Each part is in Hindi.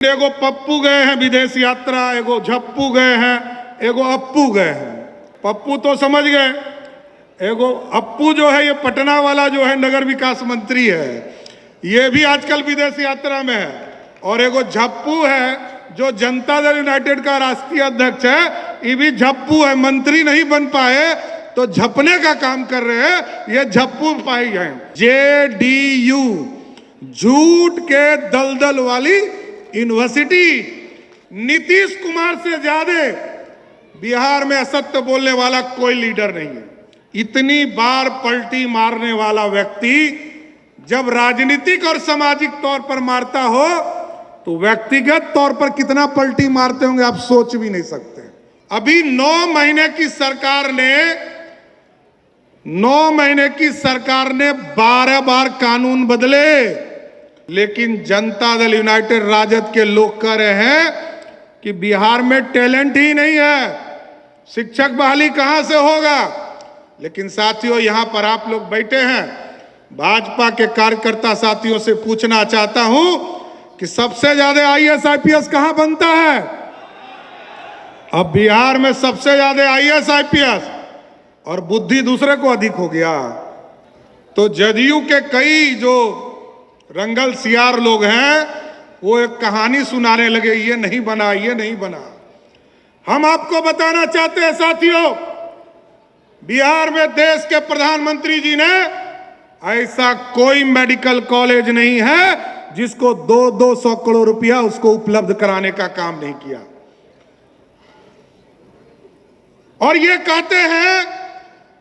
एगो पप्पू गए हैं विदेश यात्रा, एगो झप्पू गए हैं, एगो अप्पू गए हैं। पप्पू तो समझ गए, एगो अप्पू जो है ये पटना वाला जो है नगर विकास मंत्री है, ये भी आजकल विदेश यात्रा में है। और एगो झप्पू है जो जनता दल यूनाइटेड का राष्ट्रीय अध्यक्ष है, ये भी झप्पू है, मंत्री नहीं बन पाए तो झपने का काम कर रहे हैं, ये झप्पू पाई हैं। JDU झूठ के दलदल वाली यूनिवर्सिटी, नीतीश कुमार से ज्यादा बिहार में असत्य बोलने वाला कोई लीडर नहीं है। इतनी बार पलटी मारने वाला व्यक्ति जब राजनीतिक और सामाजिक तौर पर मारता हो तो व्यक्तिगत तौर पर कितना पलटी मारते होंगे आप सोच भी नहीं सकते। अभी 9 महीने की सरकार ने 12 बार कानून बदले, लेकिन जनता दल यूनाइटेड राजद के लोग कह रहे हैं कि बिहार में टैलेंट ही नहीं है, शिक्षक बहाली कहां से होगा। लेकिन साथियों, यहां पर आप लोग बैठे हैं, भाजपा के कार्यकर्ता साथियों से पूछना चाहता हूं कि सबसे ज्यादा IAS IPS कहां बनता है? अब बिहार में सबसे ज्यादा IAS IPS और बुद्धि दूसरे को अधिक हो गया। तो जदयू के कई जो रंगल सियार लोग हैं वो एक कहानी सुनाने लगे, ये नहीं बना, ये नहीं बना। हम आपको बताना चाहते हैं साथियों, बिहार में देश के प्रधानमंत्री जी ने ऐसा कोई मेडिकल कॉलेज नहीं है जिसको 200 करोड़ रुपया उसको उपलब्ध कराने का काम नहीं किया। और ये कहते हैं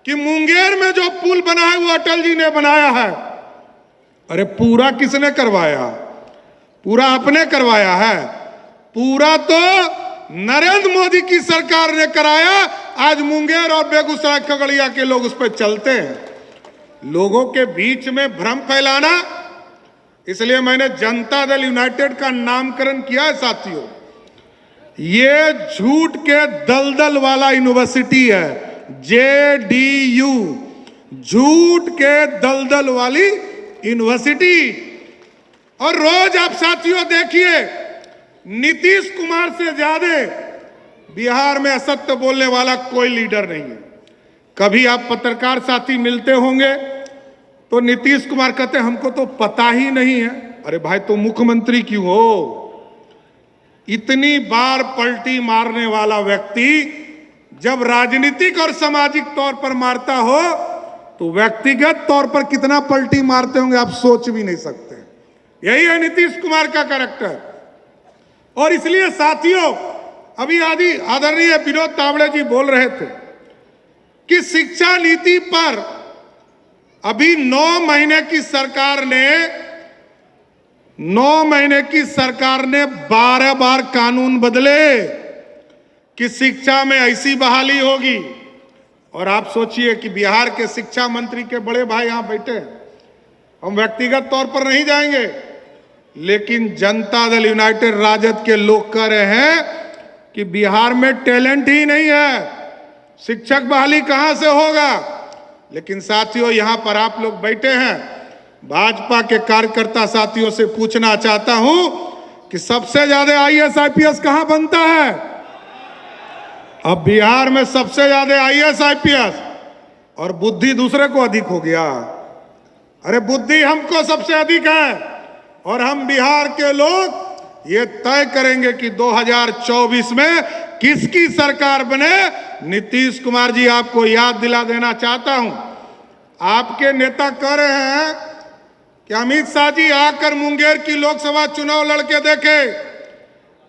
कि मुंगेर में जो पुल बना है वो अटल जी ने बनाया है। अरे पूरा किसने करवाया? पूरा आपने करवाया है। पूरा तो नरेंद्र मोदी की सरकार ने कराया। आज मुंगेर और बेगूसराय खगड़िया के लोग उस पर चलते हैं। लोगों के बीच में भ्रम फैलाना, इसलिए मैंने जनता दल यूनाइटेड का नामकरण किया है साथियों। ये झूठ के दलदल वाला यूनिवर्सिटी है, JDU झूठ के दलदल वाली यूनिवर्सिटी। और रोज आप साथियों देखिए, नीतीश कुमार से ज्यादा बिहार में असत्य बोलने वाला कोई लीडर नहीं है। कभी आप पत्रकार साथी मिलते होंगे तो नीतीश कुमार कहते हैं हमको तो पता ही नहीं है। अरे भाई, तो मुख्यमंत्री क्यों हो? इतनी बार पलटी मारने वाला व्यक्ति जब राजनीतिक और सामाजिक तौर पर मारता हो तो व्यक्तिगत तौर पर कितना पलटी मारते होंगे आप सोच भी नहीं सकते। यही है नीतीश कुमार का कैरेक्टर। और इसलिए साथियों, अभी आदरणीय विनोद तावड़े जी बोल रहे थे कि शिक्षा नीति पर अभी 9 महीने की सरकार ने 12 बार कानून बदले कि शिक्षा में ऐसी बहाली होगी। और आप सोचिए कि बिहार के शिक्षा मंत्री के बड़े भाई यहां बैठे हैं, हम व्यक्तिगत तौर पर नहीं जाएंगे, लेकिन जनता दल यूनाइटेड राजद के लोग कह रहे हैं कि बिहार में टैलेंट ही नहीं है, शिक्षक बहाली कहां से होगा। लेकिन साथियों, यहां पर आप लोग बैठे हैं, भाजपा के कार्यकर्ता साथियों से पूछना चाहता हूं कि सबसे ज्यादा IAS IPS कहां बनता है? अब बिहार में सबसे ज्यादा IAS IPS और बुद्धि दूसरे को अधिक हो गया। अरे बुद्धि हमको सबसे अधिक है और हम बिहार के लोग ये तय करेंगे कि 2024 में किसकी सरकार बने। नीतीश कुमार जी, आपको याद दिला देना चाहता हूं, आपके नेता कह रहे हैं कि अमित शाह जी आकर मुंगेर की लोकसभा चुनाव लड़के देखे।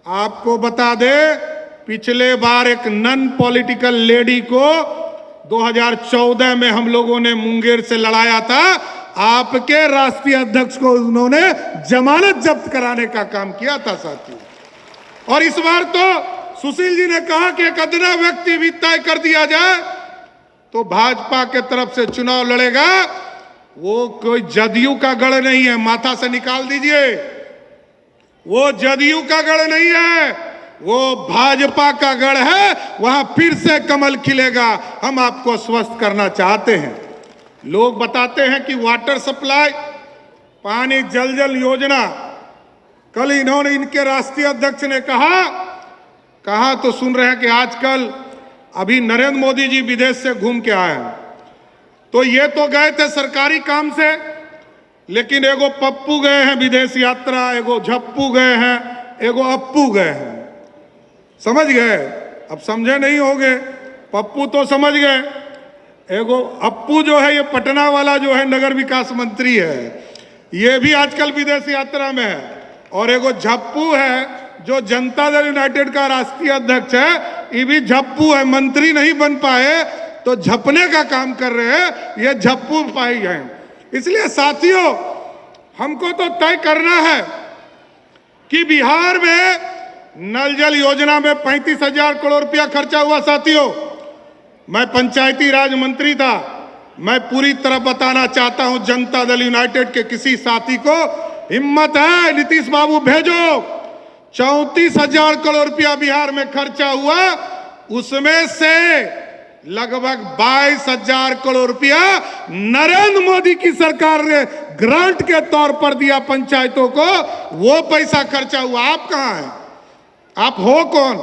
आपको बता दे, पिछले बार एक नॉन पॉलिटिकल लेडी को 2014 में हम लोगों ने मुंगेर से लड़ाया था। आपके राष्ट्रीय अध्यक्ष को उन्होंने जमानत जब्त कराने का काम किया था साथियों। और इस बार तो सुशील जी ने कहा कि एक अदना व्यक्ति भी तय कर दिया जाए तो भाजपा के तरफ से चुनाव लड़ेगा। वो कोई जदयू का गढ़ नहीं है, माथा से निकाल दीजिए। वो जदयू का गढ़ नहीं है, वो भाजपा का गढ़ है। वहां फिर से कमल खिलेगा, हम आपको स्वस्थ करना चाहते हैं। लोग बताते हैं कि वाटर सप्लाई, पानी जल जल योजना कल इन्होंने, इनके राष्ट्रीय अध्यक्ष ने कहा तो सुन रहे हैं कि आजकल अभी नरेंद्र मोदी जी विदेश से घूम के आए हैं, तो ये तो गए थे सरकारी काम से, लेकिन एगो पप्पू गए हैं विदेश यात्रा, एगो झप्पू गए हैं, एगो अप्पू गए हैं। समझ गए? अब समझे नहीं होंगे, पप्पू तो समझ गए, एगो अप्पू जो है ये पटना वाला जो है नगर विकास मंत्री है, ये भी आजकल विदेश यात्रा में है, और एगो झप्पू है जो जनता दल यूनाइटेड का राष्ट्रीय अध्यक्ष है, ये भी झप्पू है, मंत्री नहीं बन पाए तो झपने का काम कर रहे हैं, ये झप्पू पाए गए। इसलिए साथियों, हमको तो तय करना है कि बिहार में नल जल योजना में 35,000 करोड़ रुपया खर्चा हुआ। साथियों, मैं पंचायती राज मंत्री था, मैं पूरी तरह बताना चाहता हूं जनता दल यूनाइटेड के किसी साथी को हिम्मत है, नीतीश बाबू भेजो, 34,000 करोड़ रुपया बिहार में खर्चा हुआ, उसमें से लगभग 22,000 करोड़ रुपया नरेंद्र मोदी की सरकार ने ग्रांट के तौर पर दिया पंचायतों को, वो पैसा खर्चा हुआ। आप कहां हैं? आप हो कौन?